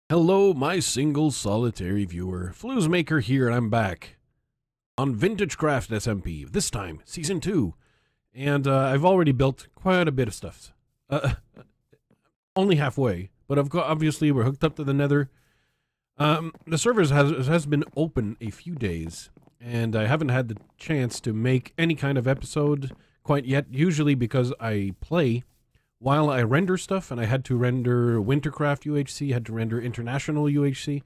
Hello, my single solitary viewer. Flouze Maker here, and I'm back on VintageCraft SMP. This time, Season 2. And I've already built quite a bit of stuff. Only halfway, but obviously we're hooked up to the nether. The servers has been open a few days, and I haven't had the chance to make any kind of episode quite yet, usually because I play while I render stuff, and I had to render Wintercraft UHC, had to render International UHC,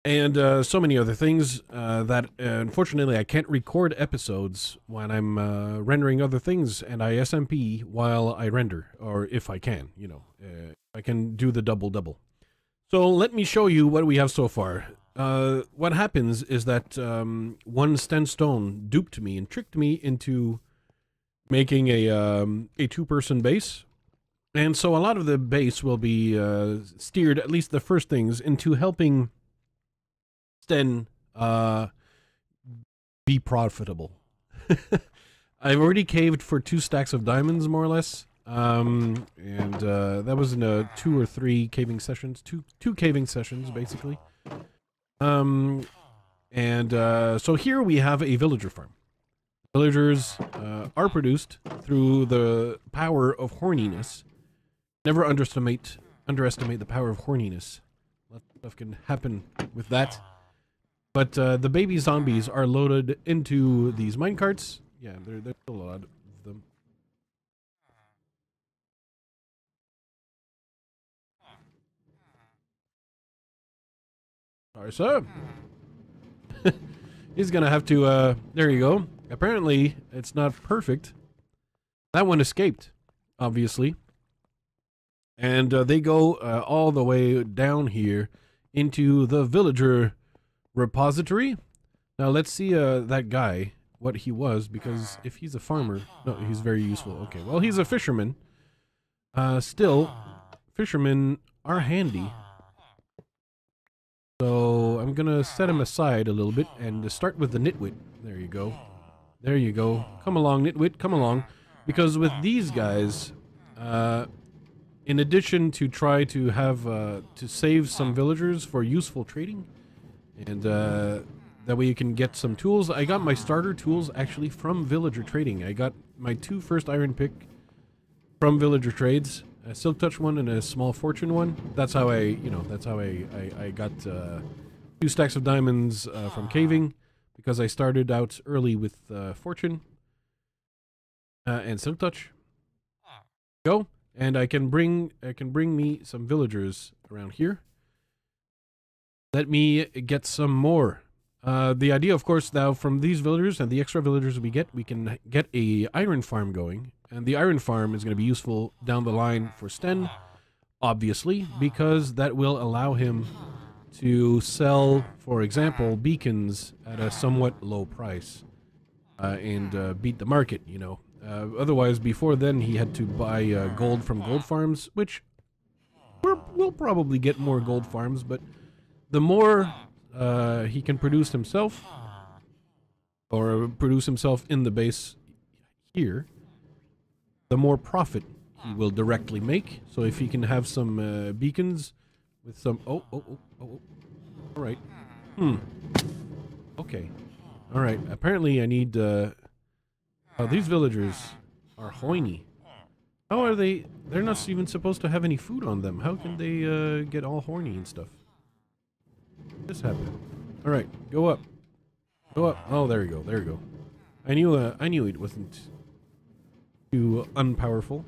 and so many other things that unfortunately I can't record episodes when I'm rendering other things, and I SMP while I render, or if I can, you know, I can do the double. So let me show you what we have so far. What happens is that one Stenstone duped me and tricked me into making a two-person base, and so a lot of the base will be steered, at least the first things, into helping Sten be profitable. I've already caved for 2 stacks of diamonds, more or less, and that was in 2 or 3 caving sessions, two caving sessions basically. So here we have a villager farm. Villagers are produced through the power of horniness. Never underestimate the power of horniness. Lots of stuff can happen with that. But the baby zombies are loaded into these minecarts. Yeah, there's a lot of them. Tarissa. He's gonna have to, there you go. Apparently, it's not perfect. That one escaped, obviously. And they go all the way down here into the villager repository. Now, let's see that guy, what he was, because if he's a farmer... No, he's very useful. Okay, well, he's a fisherman. Still, fishermen are handy. So, I'm gonna set him aside a little bit and start with the nitwit. There you go. There you go. Come along, nitwit, come along. Because with these guys, in addition to try to have, to save some villagers for useful trading, and that way you can get some tools. I got my starter tools actually from villager trading. I got my 2 first iron pick from villager trades. A silk touch one and a small fortune one. That's how I got 2 stacks of diamonds from caving. Because I started out early with fortune and silk touch. Go, and I can bring me some villagers around here. Let me get some more. The idea, of course, now from these villagers and the extra villagers we can get a iron farm going, and the iron farm is going to be useful down the line for Sten, obviously, because that will allow him to sell, for example, beacons at a somewhat low price and beat the market, you know. Otherwise, before then, he had to buy gold from gold farms, which we'll probably get more gold farms, but the more he can produce himself, or produce himself in the base here, the more profit he will directly make. So if he can have some beacons with some... Oh. Alright. Okay. Alright. Apparently I need... Oh, these villagers are hoiny. How are they... They're not even supposed to have any food on them. How can they get all horny and stuff? This happened. Alright. Go up. Go up. Oh, there you go. There you go. I knew it wasn't too unpowerful.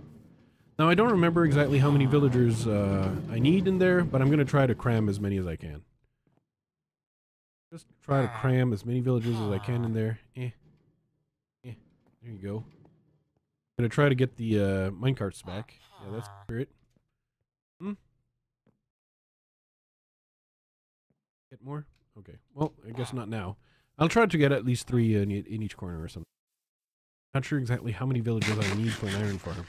Now, I don't remember exactly how many villagers I need in there, but I'm going to try to cram as many as I can. Just try to cram as many villagers as I can in there. There you go. I'm going to try to get the minecarts back. Yeah, that's spirit. Get more? Okay. Well, I guess not now. I'll try to get at least 3 in each corner or something. Not sure exactly how many villagers I need for an iron farm,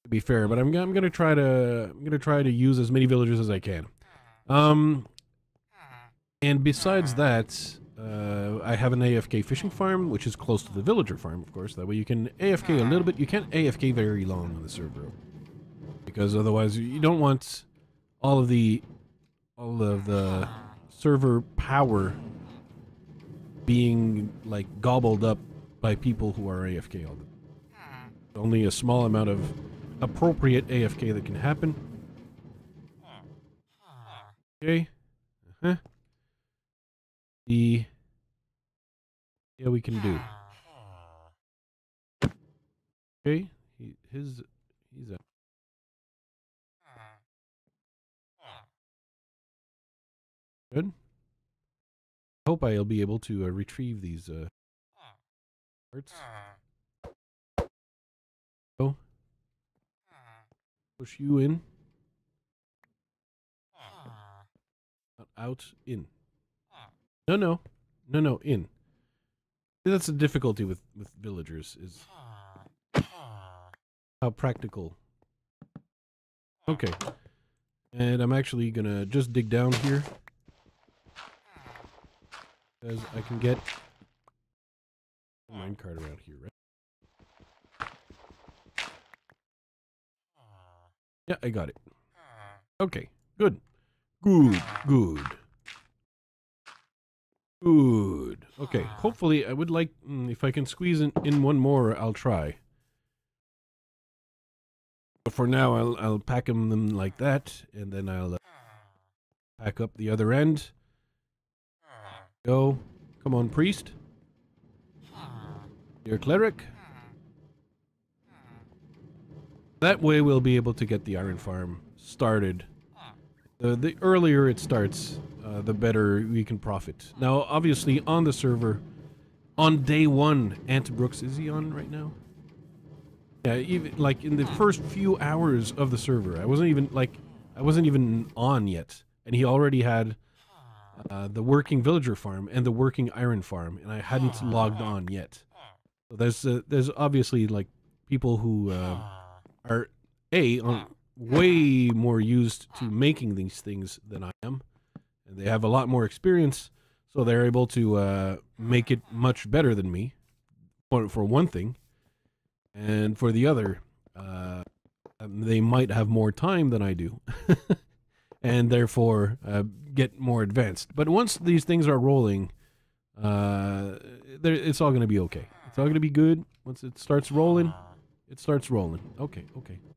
to be fair, but I'm gonna try to use as many villagers as I can. And besides that, I have an AFK fishing farm, which is close to the villager farm, of course. That way you can AFK a little bit. You can't AFK very long on the server, because otherwise you don't want all of the all of the server power being like gobbled up by people who are AFK all the time. Only a small amount of appropriate AFK that can happen. Okay. Yeah, we can do. Okay. He's a good. I hope I'll be able to retrieve these parts. Oh. Push you in. Not out, in. No, in. That's the difficulty with villagers, is how practical. Okay. And I'm actually gonna just dig down here, because I can get a minecart around here, right? Yeah, I got it. Okay, good. Good. Okay, hopefully I would like, if I can squeeze in one more, I'll try. But for now, I'll pack them like that, and then I'll pack up the other end. Go. Come on, priest. Your cleric. That way we'll be able to get the iron farm started. The earlier it starts, the better we can profit. Now, obviously, on the server, on day one, Brooks, is he on right now? Yeah, even like in the first few hours of the server, I wasn't even on yet, and he already had the working villager farm and the working iron farm, and I hadn't logged on yet. So there's obviously like people who are way more used to making these things than I am, and they have a lot more experience, so they're able to make it much better than me, for one thing, and for the other, they might have more time than I do, and therefore get more advanced. But once these things are rolling, it's all going to be okay. It's all going to be good. Once it starts rolling, it starts rolling. Okay,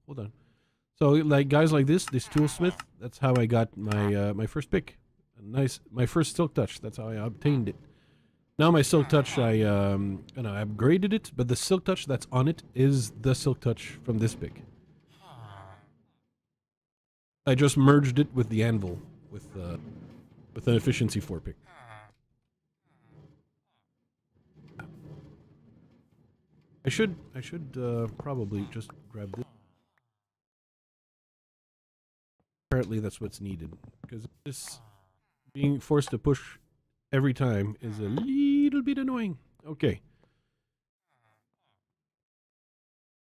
hold on. So, like guys like this toolsmith, that's how I got my my first pick. My first silk touch. That's how I obtained it. Now my silk touch, I upgraded it, but the silk touch that's on it is the silk touch from this pick. I just merged it with the anvil with an efficiency 4 pick. I should probably just grab this. Apparently that's what's needed, because this being forced to push every time is a little bit annoying. Okay.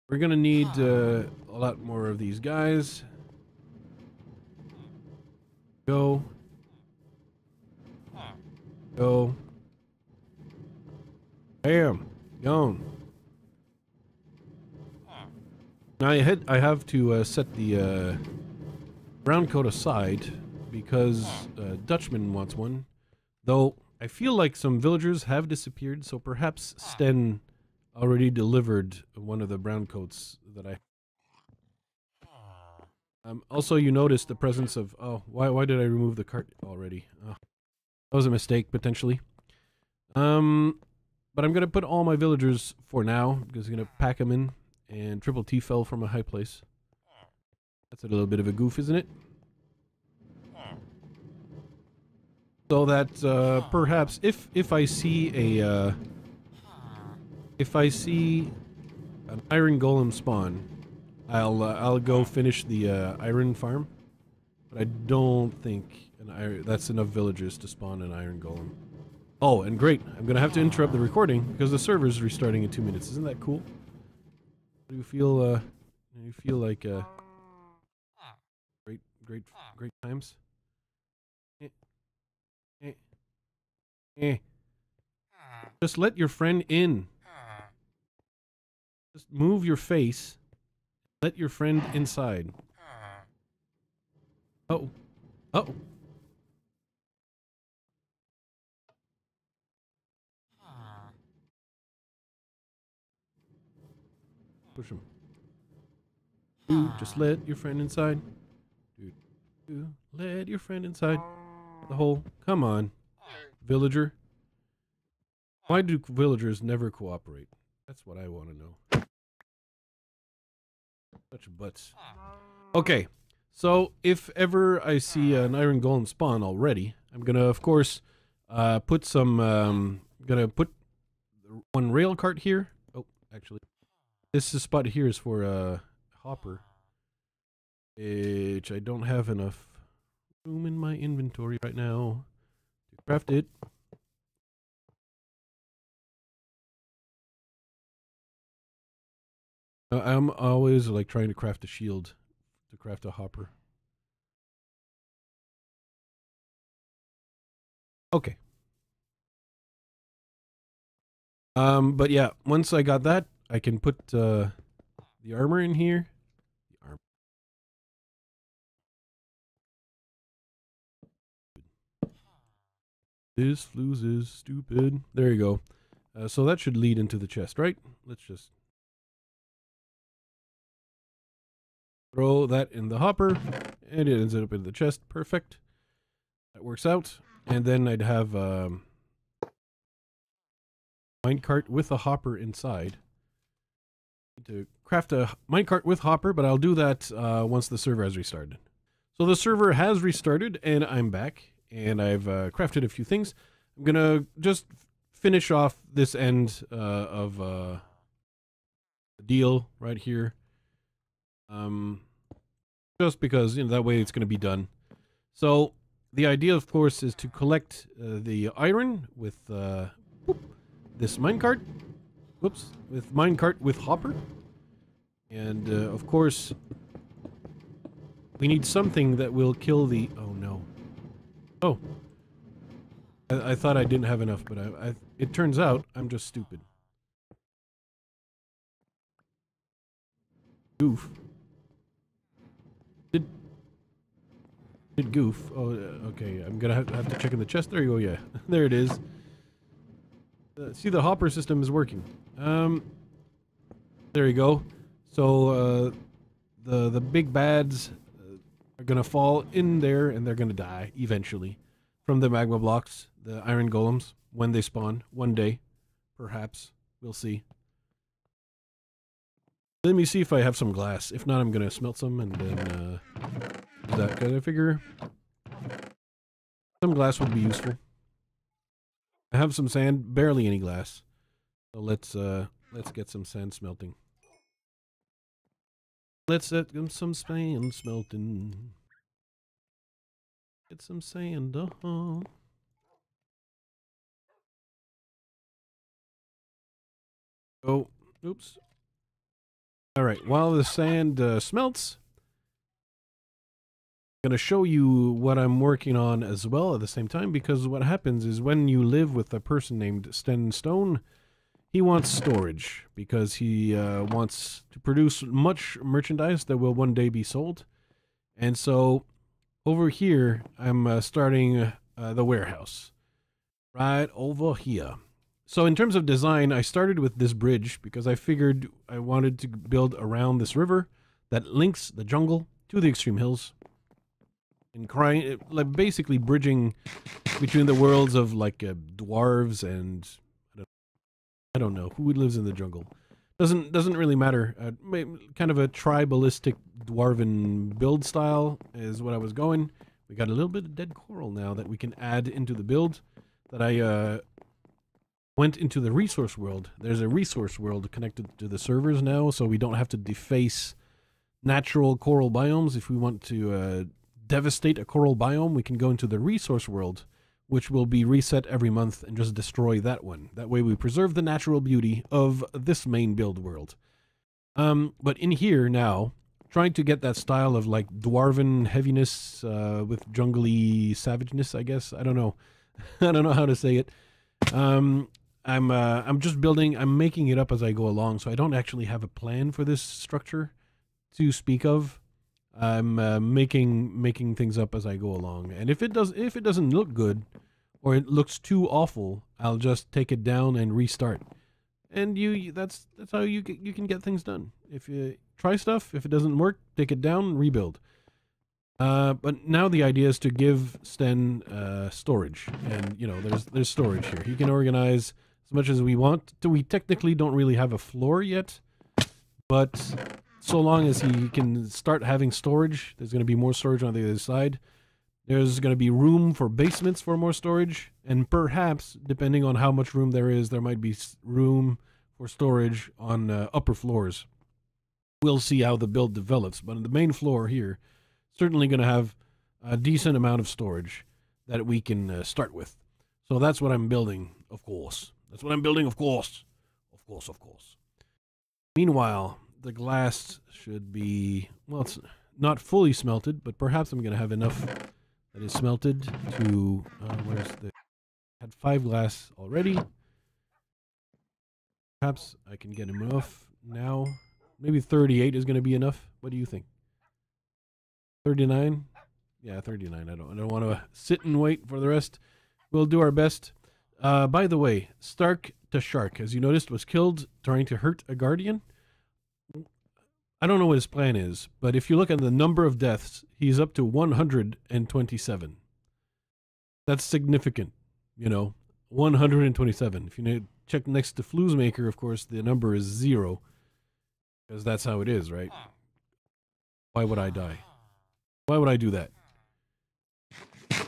We're gonna need a lot more of these guys. Go. Bam. Gone. Now I have to set the brown coat aside because Dutchman wants one. Though I feel like some villagers have disappeared, so perhaps Sten already delivered one of the brown coats that I. Also, you notice the presence of. Oh, why did I remove the cart already? Oh, that was a mistake potentially. But I'm gonna put all my villagers for now because I'm gonna pack them in. And Triple T fell from a high place. That's a little bit of a goof, isn't it? So that perhaps if I see a if I see an iron golem spawn, I'll go finish the iron farm. But I don't think that's enough villagers to spawn an iron golem. Oh, and great! I'm gonna have to interrupt the recording because the server's restarting in 2 minutes. Isn't that cool? Do you feel like great times? Just let your friend in. Just move your face. Let your friend inside. Oh. Push him. Dude, just let your friend inside. Dude, let your friend inside the hole. Come on, villager. Why do villagers never cooperate? That's what I want to know. Such butts. Okay, so if ever I see an iron golem spawn already, I'm gonna, of course, put some. Gonna put one rail cart here. Oh, actually, this spot here is for a hopper, which I don't have enough room in my inventory right now to craft it. I'm always like trying to craft a shield to craft a hopper. Okay. But yeah, once I got that, I can put the armor in here. This Flouze is stupid. There you go. So that should lead into the chest, right? Let's just throw that in the hopper, and it ends up in the chest. Perfect. That works out. And then I'd have minecart with a hopper inside. To craft a minecart with hopper, but I'll do that once the server has restarted. So the server has restarted, and I'm back, and I've crafted a few things. I'm gonna just finish off this end of the deal right here. Just because, you know, that way it's going to be done. So the idea, of course, is to collect the iron with this minecart. Whoops, with minecart with hopper. And of course, we need something that will kill the. Oh no! Oh, I thought I didn't have enough, but it turns out I'm just stupid. Goof. Did goof. Oh, okay. I'm gonna have to check in the chest. There you go. Yeah, there it is. See, the hopper system is working. There you go. So the big bads are gonna fall in there, and they're gonna die eventually from the magma blocks, the iron golems, when they spawn one day, perhaps. We'll see. Let me see if I have some glass. If not, I'm gonna smelt some and then do that. Cause I figure some glass would be useful. I have some sand, barely any glass. So let's get some sand smelting. Let's get some sand smelting. Get some sand. Oh, oops. All right, while the sand smelts, I'm going to show you what I'm working on as well at the same time, because what happens is when you live with a person named Sten Stone, he wants storage because he wants to produce much merchandise that will one day be sold. And so over here, I'm starting the warehouse right over here. So in terms of design, I started with this bridge because I figured I wanted to build around this river that links the jungle to the extreme hills. And like basically bridging between the worlds of like dwarves and I don't know who lives in the jungle. Doesn't really matter. Kind of a tribalistic dwarven build style is what I was going. We got a little bit of dead coral now that we can add into the build that I went into the resource world. There's a resource world connected to the servers now, so we don't have to deface natural coral biomes. If we want to devastate a coral biome, we can go into the resource world, which will be reset every month, and just destroy that one. That way we preserve the natural beauty of this main build world. But in here now, trying to get that style of like dwarven heaviness with jungly savageness, I guess. I don't know. I don't know how to say it. I'm just building, I'm making it up as I go along, so I don't actually have a plan for this structure to speak of. I'm making things up as I go along, and if it doesn't look good or it looks too awful, I'll just take it down and restart. and that's how you can get things done. If you try stuff, if it doesn't work, take it down, rebuild. But now the idea is to give Sten storage, and you know there's storage here. He can organize as much as we want. We technically don't really have a floor yet, but so long as he can start having storage, there's going to be more storage on the other side. There's going to be room for basements for more storage, and perhaps, depending on how much room there is, there might be room for storage on upper floors. We'll see how the build develops, but on the main floor here, certainly going to have a decent amount of storage that we can start with. So that's what I'm building, of course. That's what I'm building, of course. Of course, of course. Meanwhile, the glass should be, well, it's not fully smelted, but perhaps I'm going to have enough that is smelted to, where's the, I had 5 glass already. Perhaps I can get enough now. Maybe 38 is going to be enough. What do you think? 39? Yeah, 39. I don't want to sit and wait for the rest. We'll do our best. By the way, Stark to Shark, as you noticed, was killed trying to hurt a guardian. I don't know what his plan is, but if you look at the number of deaths, he's up to 127. That's significant, you know, 127. If you check next to Flouze Maker, of course, the number is 0, because that's how it is, right? Why would I die? Why would I do that? I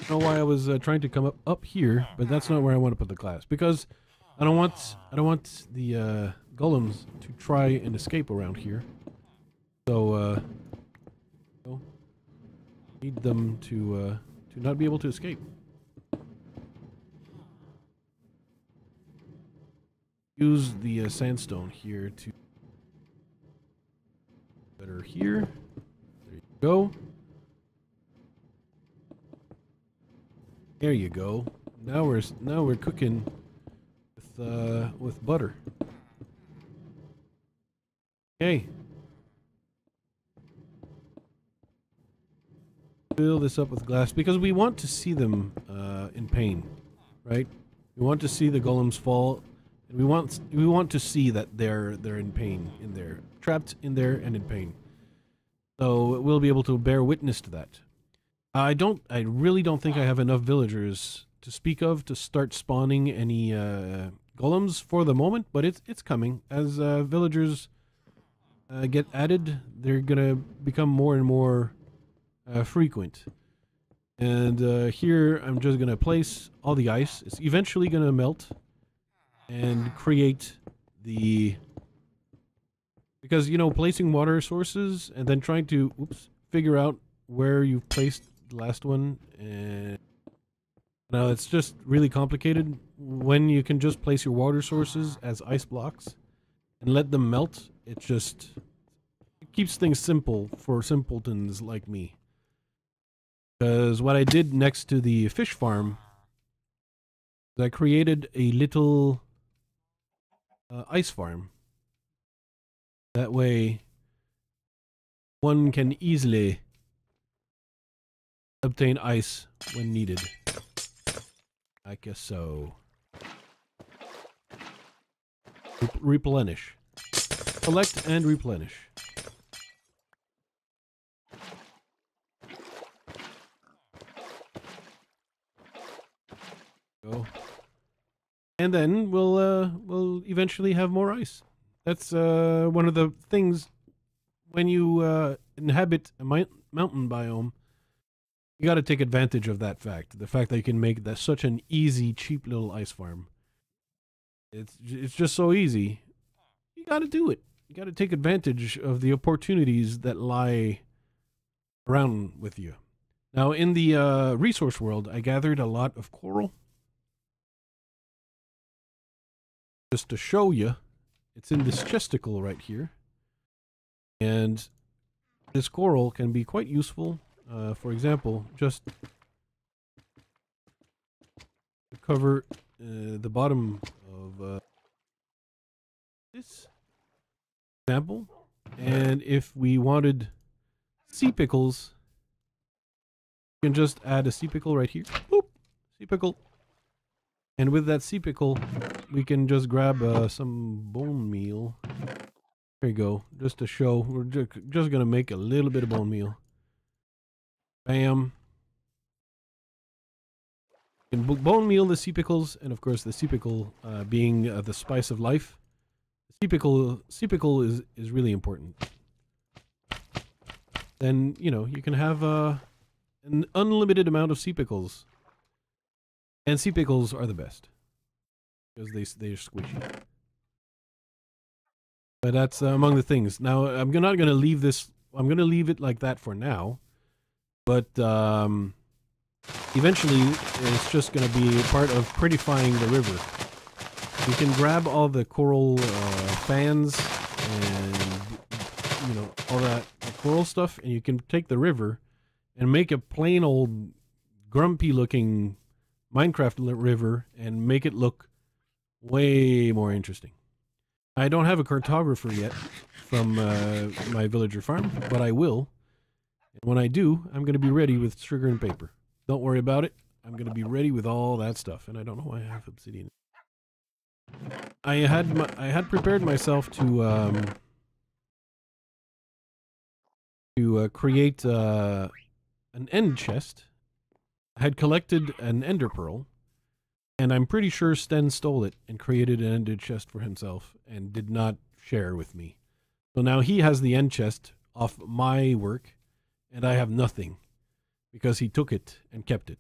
don't know why I was trying to come up here, but that's not where I want to put the class, because I don't want the golems to try and escape around here. So need them to not be able to escape. Use the sandstone here to better here. There you go. There you go. Now we're cooking with butter. Okay. Fill this up with glass because we want to see them in pain, right? We want to see the golems fall, and we want to see that they're in pain, in there, trapped in there and in pain. So we'll be able to bear witness to that. I really don't think I have enough villagers to speak of to start spawning any golems for the moment, but it's coming. As villagers get added, they're gonna become more and more frequent. And here I'm just gonna place all the ice. It's eventually gonna melt and create the, because you know, placing water sources and then trying to figure out where you've placed the last one, and now it's just really complicated when you can just place your water sources as ice blocks and let them melt. It keeps things simple for simpletons like me. Because what I did next to the fish farm is I created a little ice farm. That way one can easily obtain ice when needed. I guess so. Replenish. Collect and replenish. Go. And then we'll eventually have more ice. That's one of the things when you inhabit a mountain biome. You got to take advantage of that fact. The fact that you can make that such an easy, cheap little ice farm. It's just so easy. You got to do it. You got to take advantage of the opportunities that lie around with you. Now, in the resource world, I gathered a lot of coral. Just to show you, it's in this chesticle right here. And this coral can be quite useful. For example, just to cover the bottom of this example. And if we wanted sea pickles, you can just add a sea pickle right here. Boop! Sea pickle. And with that sea pickle, we can just grab some bone meal. There you go. Just to show, we're just gonna make a little bit of bone meal. Bam. And bone meal the sea pickles, and of course the sea pickle being the spice of life. Sea pickle is really important. Then, you know, you can have an unlimited amount of sea pickles. And sea pickles are the best. Because they're squishy. But that's among the things. Now, I'm not going to leave this... I'm going to leave it like that for now. But eventually, it's just going to be part of prettifying the river. You can grab all the coral fans and, you know, all that coral stuff, and you can take the river and make a plain old grumpy looking Minecraft river and make it look way more interesting. I don't have a cartographer yet from my villager farm, but I will. And when I do, I'm going to be ready with sugar and paper. Don't worry about it. I'm going to be ready with all that stuff. And I don't know why I have obsidian. I had prepared myself to create an end chest. I had collected an ender pearl, and I'm pretty sure Sten stole it and created an ender chest for himself and did not share with me. So now he has the end chest off my work, and I have nothing because he took it and kept it.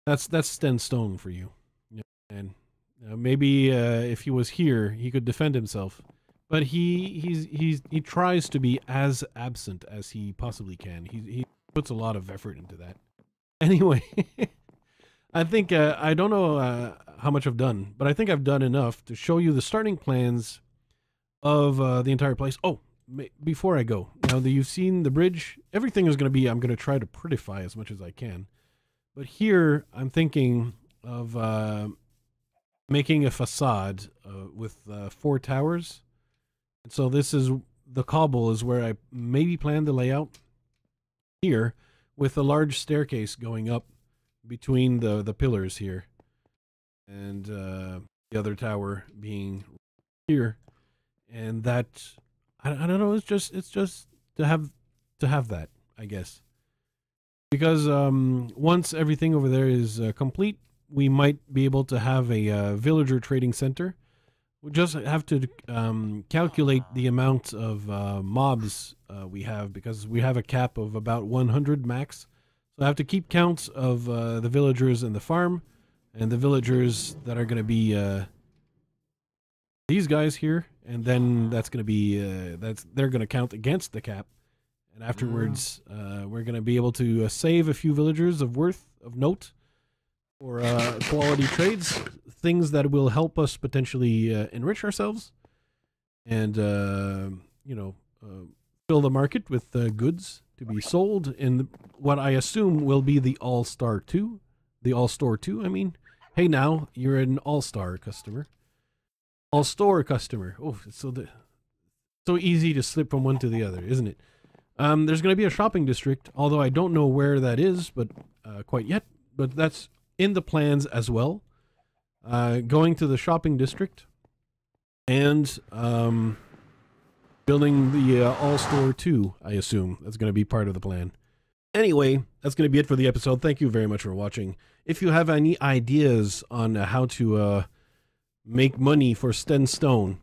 That's Sten Stone for you. Yeah, and maybe if he was here, he could defend himself. But he tries to be as absent as he possibly can. He puts a lot of effort into that. Anyway, I think I don't know how much I've done, but I think I've done enough to show you the starting plans of the entire place. Oh, before I go, now that you've seen the bridge, everything is going to be, I'm going to try to prettify as much as I can. But here, I'm thinking of making a facade with 4 towers. And so this is, the cobble is where I maybe plan the layout here, with a large staircase going up between the pillars here. And the other tower being here. And that, I don't know, it's just to have that, I guess. Because once everything over there is complete, we might be able to have a villager trading center. We just have to calculate the amount of mobs we have, because we have a cap of about 100 max. So I have to keep counts of the villagers in the farm, and the villagers that are going to be these guys here, and then that's going to be they're going to count against the cap, and afterwards we're going to be able to save a few villagers of note for quality trades, things that will help us potentially enrich ourselves, and you know, fill the market with goods to be sold in what I assume will be the All-Star 2, the All-Store 2. I mean, hey, now you're an All-Star customer. All-Store customer. Oh, it's so easy to slip from one to the other, isn't it? There's going to be a shopping district, although I don't know where that is, but quite yet. But that's in the plans as well. Going to the shopping district and building the All-Store 2, I assume. That's going to be part of the plan. Anyway, that's going to be it for the episode. Thank you very much for watching. If you have any ideas on how to make money for Sten Stone,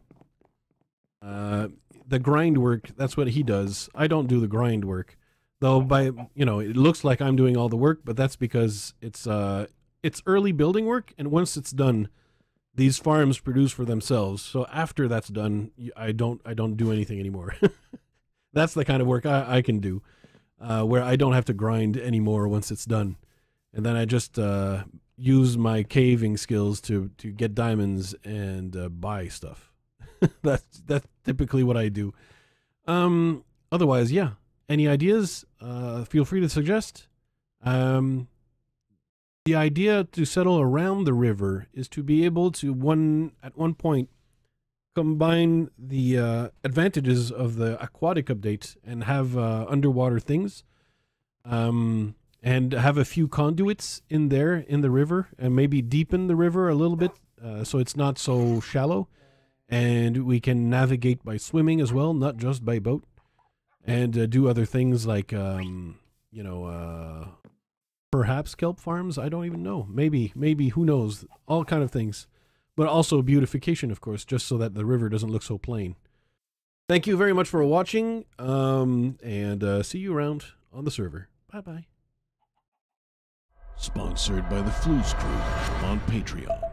the grind work, that's what he does. I don't do the grind work, though. You know, it looks like I'm doing all the work, but that's because it's early building work, and once it's done, these farms produce for themselves. So after that's done, I don't do anything anymore. That's the kind of work I can do, where I don't have to grind anymore once it's done, and then I just use my caving skills to get diamonds and buy stuff. that's typically what I do. Otherwise, yeah. Any ideas? Feel free to suggest. The idea to settle around the river is to be able to at one point combine the advantages of the aquatic update and have underwater things. And have a few conduits in the river, and maybe deepen the river a little bit so it's not so shallow. And we can navigate by swimming as well, not just by boat. And do other things like, you know, perhaps kelp farms. I don't even know. Maybe, who knows? All kind of things. But also beautification, of course, just so that the river doesn't look so plain. Thank you very much for watching, and see you around on the server. Bye-bye. Sponsored by the Flouze crew on Patreon.